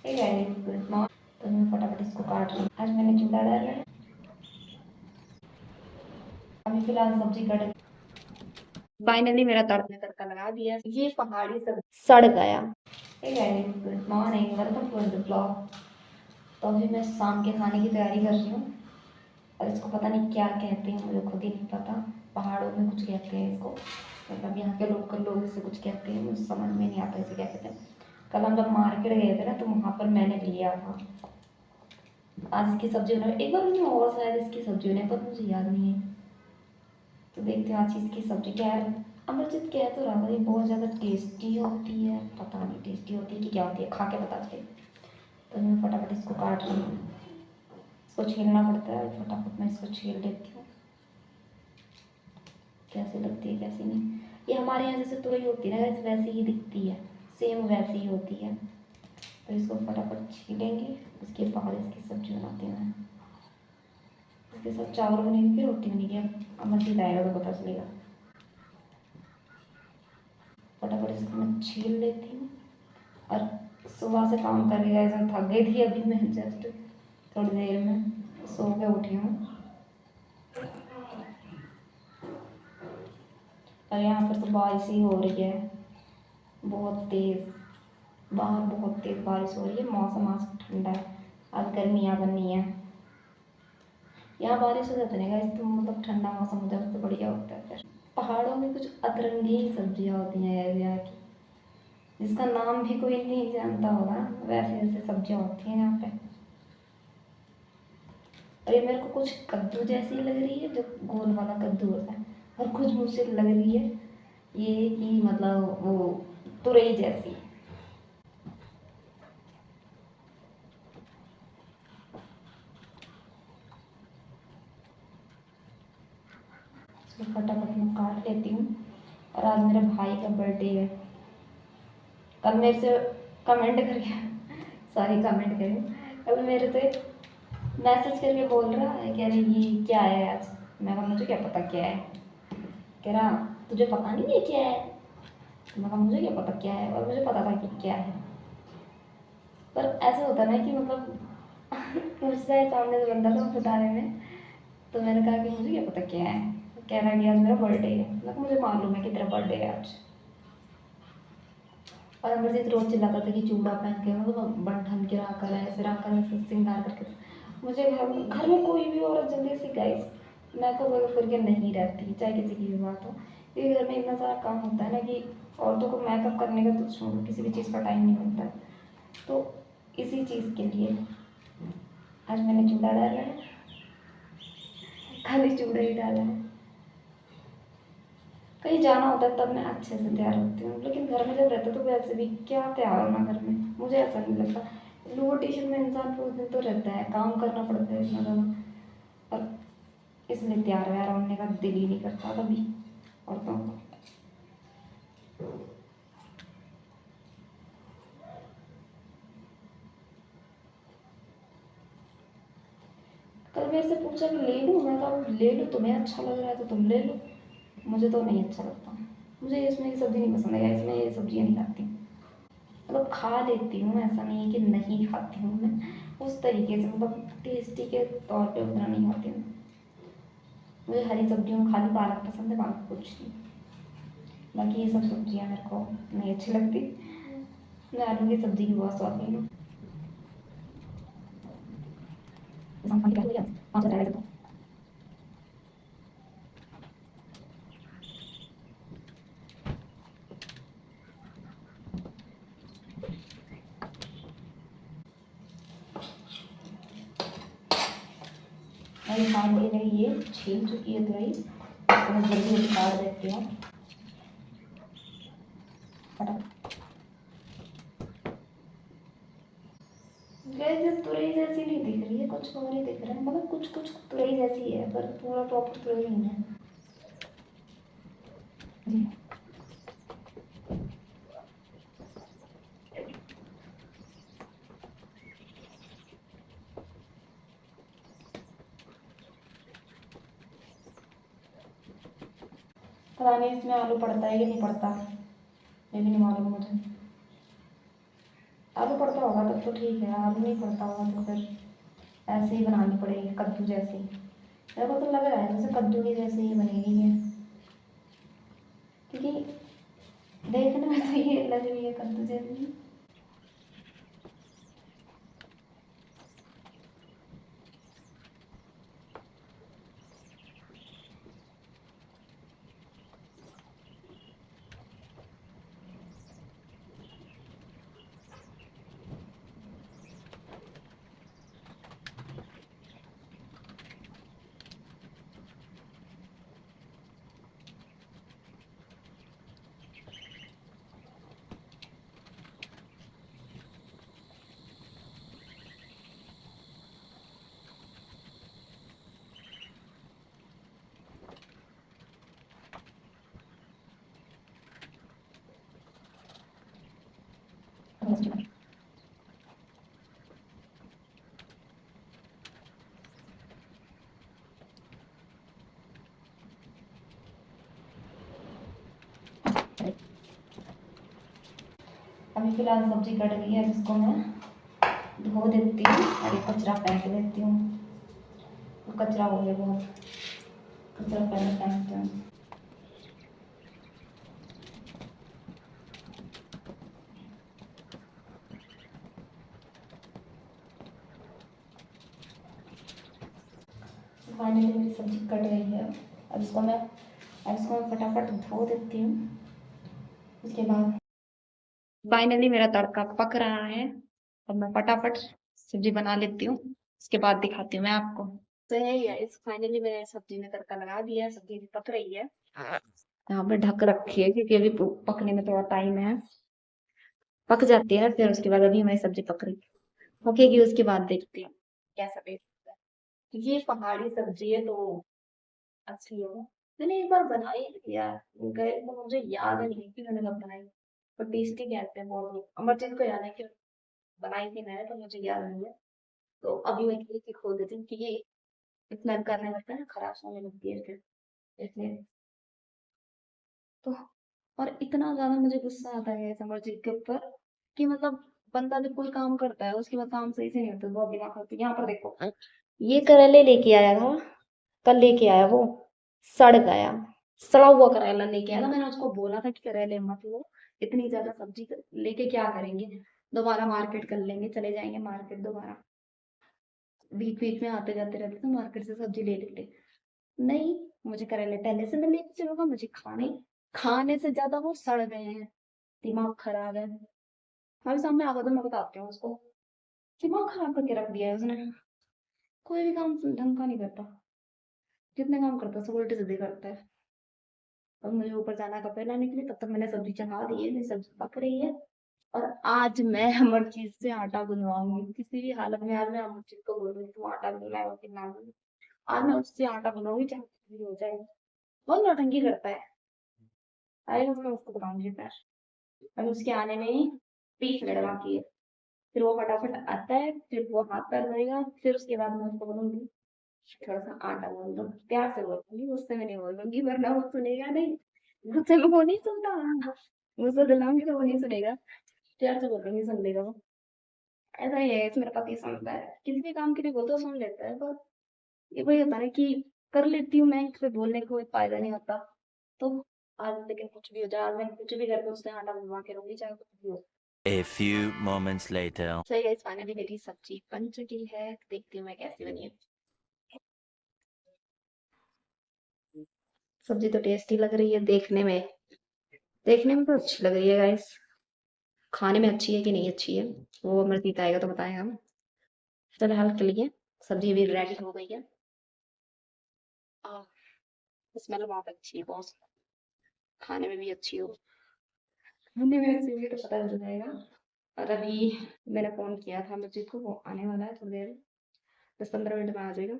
हे guys good morning. तो मैं फटाफट इसको काट रही हूँ। आज मैंने चूड़ा डाला है। अभी फिलहाल सब्जी कट गई। फाइनली मेरा तड़का लगा दिया। ये पहाड़ी सब सड़ गया। Hey guys good morning, welcome to the blog. तो अभी मैं शाम के खाने की तैयारी कर रही हूँ और इसको पता नहीं क्या कहते हैं, मुझे खुद ही नहीं पता। पहाड़ों में कुछ कहते हैं इसको, मतलब यहाँ के लोकल लोग इसे कुछ कहते हैं, मुझे समझ में नहीं आता इसे क्या कहते हैं। कल हम जब मार्केट गए थे ना तो वहाँ पर मैंने लिया था। आज इसकी सब्जी बना, एक बार मैंने और शायद इसकी सब्जी बनाई पर मुझे याद नहीं है। तो देखते हैं आज इसकी सब्जी क्या है। अमरजीत कह तो रहा था ये बहुत ज़्यादा टेस्टी होती है, पता नहीं टेस्टी होती है कि क्या होती है, खा के पता चले। तो मैं फटाफट इसको काट रही हूँ। इसको छीलना पड़ता है, फटाफट मैं इसको छील लेती हूँ। कैसे लगती है कैसे नहीं, ये हमारे यहाँ जैसे तुरई होती है ना वैसी ही दिखती है, सेम वैसी ही होती है। तो इसको फटाफट छीलेंगे, उसके बाद इसकी सब्जी बनाते हैं। इसके साथ चावल बनेगी फिर रोटी बनेगी। अब अमरजीत आएगा तो पता चलेगा। फटाफट इसको मैं छील लेती हूँ। और सुबह से काम कर रही है, थक गई थी अभी मैं जस्ट थोड़ी देर में सो के उठी हूँ। और यहाँ पर तो बारिश ही हो रही है बहुत तेज़। बाहर बहुत तेज़ बारिश हो रही है, मौसम आज ठंडा है, आज गर्मियाँ बननी है। यहाँ बारिश हो जाती है तो मतलब ठंडा मौसम हो जाए तो बढ़िया होता है। फिर पहाड़ों में कुछ अतरंगी सब्जियाँ होती हैं यहाँ की, जिसका नाम भी कोई नहीं जानता होगा, वैसे वैसे सब्जियाँ होती हैं यहाँ पे। और ये मेरे को कुछ कद्दू जैसी लग रही है, जो गोल वाला कद्दू होता है, और कुछ मुझसे लग रही है ये कि मतलब वो तुरई जैसी। इसको फटाफट मैं काट लेती हूँ। और आज मेरे भाई का बर्थडे है। कल मेरे से कमेंट करके सॉरी कमेंट करें, कल मेरे से मैसेज करके बोल रहा है, कह रही ये क्या है आज। मैं कहा मुझे क्या पता क्या है। कह रहा तुझे पता नहीं है क्या है। मैं कहा मुझे क्या पता क्या है, और मुझे पता था कि क्या है। पर ऐसा होता ना कि मतलब पूछता है सामने से बंदा तो बताने में। तो मैंने कहा कि मुझे क्या पता क्या है। कह रहा कि आज मेरा बर्थडे है। मैं कहा मुझे मालूम है कि तेरा बर्थडे है आज। और अमरजीत रोज चिल्लाता था कि चूड़ा पहन के मतलब बन ठन के रहा कर, ऐसे रहा कर, ऐसे श्रृंगार करके। मुझे घर में कोई भी औरत जल्दी से गाइस मेकअप वेकअप करके नहीं रहती, चाहे किसी की भी बात हो। क्योंकि घर में इतना सारा काम होता है ना कि औरतों को मेकअप करने का तो छोड़ो, किसी भी चीज़ का टाइम नहीं मिलता है। तो इसी चीज़ के लिए आज मैंने चूड़ा डाला है, खाली चूड़ा ही डाला है। कहीं जाना होता है तब मैं अच्छे से तैयार होती हूँ, लेकिन घर में जब रहते तो वैसे भी क्या तैयार होना घर में, मुझे ऐसा नहीं लगता। लोअर टी शर्ट में इंसान पूरे दिन तो रहता है, काम करना पड़ता है इतना ज़्यादा, और इसलिए तैयार व्यार होने का दिल ही नहीं करता कभी औरतों को। कल मेरे से पूछा कि ले लूँ, मैं कहा ले लो, तुम्हें अच्छा लग रहा है तो तुम ले लो, मुझे तो नहीं अच्छा लगता। मुझे इसमें ये सब्ज़ी नहीं पसंद है, इसमें ये सब्जियाँ नहीं खाती। मतलब खा लेती हूँ, ऐसा नहीं है कि नहीं खाती हूँ मैं, उस तरीके से मतलब टेस्टी के तौर पे उतना नहीं खाती हूँ। मुझे हरी सब्जियों में खाली पालक पसंद है, बाकी कुछ नहीं। बाकी ये सब सब्जियाँ मेरे को नहीं अच्छी लगती। मैं आलू की सब्ज़ी की बहुत शौकीन हूँ। मेरी फाइनली मेरी ये छील चुकी है तुरई, इसको मैं जल्दी उतार देती हूँ फटाफट। वैसे तुरई जैसी नहीं दिख रही है, कुछ और ही दिख रहा है, मतलब कुछ कुछ तुरई जैसी है पर पूरा प्रॉपर तुरई नहीं है जी। पता नहीं इसमें आलू पड़ता है कि नहीं पड़ता, ये भी नहीं मालूम मुझे। आलू पड़ता होगा तो ठीक है, आलू नहीं पड़ता होगा तो फिर ऐसे ही बनानी पड़ेगी कद्दू जैसी। मेरे को तो लग रहा है जैसे कद्दू की जैसे ही बनेगी ये, क्योंकि देखने में तो ये लग रही है कद्दू जैसी। अभी फिलहाल सब्जी कट गई है, जिसको मैं धो देती हूँ और ये कचरा फेंक देती हूँ। कचरा हो गया बहुत, कचरा पहले फेंकते हैं। फाइनली मेरी सब्जी कट गई है। अब इसको मैं फटाफट धो देती हूँ। उसके बाद फाइनली मेरा तड़का पक रहा है। अब मैं फटाफट सब्जी बना लेती हूँ, उसके बाद दिखाती हूँ मैं आपको। तो यही है, इस फाइनली मैंने सब्जी में तड़का लगा दिया है, सब्जी भी पक रही है। यहाँ पे ढक रखी है क्योंकि अभी पकने में थोड़ा टाइम है, पक जाती है फिर उसके बाद। अभी हमारी सब्जी पक रही पकेगी, उसके बाद देखती हूँ कैसा टेस्ट है। ये पहाड़ी सब्जी है तो अच्छी है। मैंने एक बार बनाई थी यार, गए तो मुझे याद नहीं कि मैंने कब बनाई, पर टेस्टी कहते हैं बहुत। अमरजीत को याद है कि बनाई थी मैंने, तो मुझे याद नहीं है। तो अभी मैं ये खो देती हूँ कि ये इतना करने लगता है ना, खराब होने लगती है फिर, इसलिए। तो और इतना ज्यादा मुझे गुस्सा आता है अमरजीत के ऊपर कि मतलब बंदा जब कोई काम करता है उसके बाद काम सही से नहीं होता, बहुत दिमाग खाती है। यहाँ पर देखो, ये करेले लेके आया था, कल लेके आया वो, सड़ गया। सड़ा हुआ करेला लेके आया था। मैंने उसको बोला था कि करेले मत लो, इतनी ज्यादा सब्जी लेके क्या करेंगे, दोबारा मार्केट कर लेंगे, चले जाएंगे मार्केट दोबारा, बीच बीच में आते जाते रहते तो मार्केट से सब्जी ले लेते। नहीं, मुझे करेले पहले से मैं लेके चलूंगा, मुझे खाने खाने से ज्यादा वो सड़ गए हैं, दिमाग खराब है। हमारे सामने आगा तो मैं बताती हूँ उसको, दिमाग खराब करके रख दिया है उसने। कोई भी काम ढंग का नहीं करता, जितने काम करता है सब उल्टे सीधे करता है। और मुझे ऊपर जाना का पहला निकली, तब तक मैंने सब्जी चढ़ा दी है, मेरी सब्जी पक रही है। और आज मैं हर चीज से आटा गुनवाऊंगी, किसी भी हालत में। आज मैं हर चीज को बोलूंगी तुम आटा गुनवाओ कि ना गुनवाओ। आज मैं उससे आटा गुनवाऊंगी, चाहे कुछ भी हो जाए। बहुत नौटंकी करता है। आएगा तो मैं उसको बताऊंगी फिर। अभी उसके आने में ही 20 मिनट बाकी है। फिर वो फटाफट आता है, फिर वो हाथ पैर धोएगा, फिर उसके बाद मैं उसको बोलूंगी थोड़ा सा आटा गूंद दो, प्यार से बोलूंगी, उससे मैं नहीं बोलूंगी वरना वो सुनेगा नहीं। मुझसे वो नहीं सुनता, मुझसे दिलाऊंगी तो वो नहीं सुनेगा, प्यार से बोलूंगी सुन लेगा वो। ऐसा ही है, मेरा पति सुनता है, किसी भी काम के लिए बोलते सुन लेता है, पर ये वही होता है कि कर लेती हूँ मैं, फिर बोलने का कोई फायदा नहीं होता। तो आज लेकिन कुछ भी हो जाए, आज मैं कुछ भी करके उससे आटा बनवा के रहूंगी, चाहे कुछ भी हो। A few moments later. सही है, फाइनली मेरी सब्जी बन चुकी है, देखती हूँ मैं कैसी बनी है। सब्जी तो टेस्टी लग रही है देखने में तो अच्छी लग रही है गाइस। खाने में अच्छी है कि नहीं अच्छी है वो अमरजीत आएगा तो बताएगा हम। फिलहाल के लिए सब्जी भी रेडी हो गई है। स्मेल बहुत अच्छी है, बहुत खाने में भी अच्छी हो, खाने में अच्छी होगी तो पता चल जाएगा। और अभी मैंने फोन किया था अमरजीत को, वो आने वाला है थोड़ी देर, 10-15 मिनट में आ जाएगा।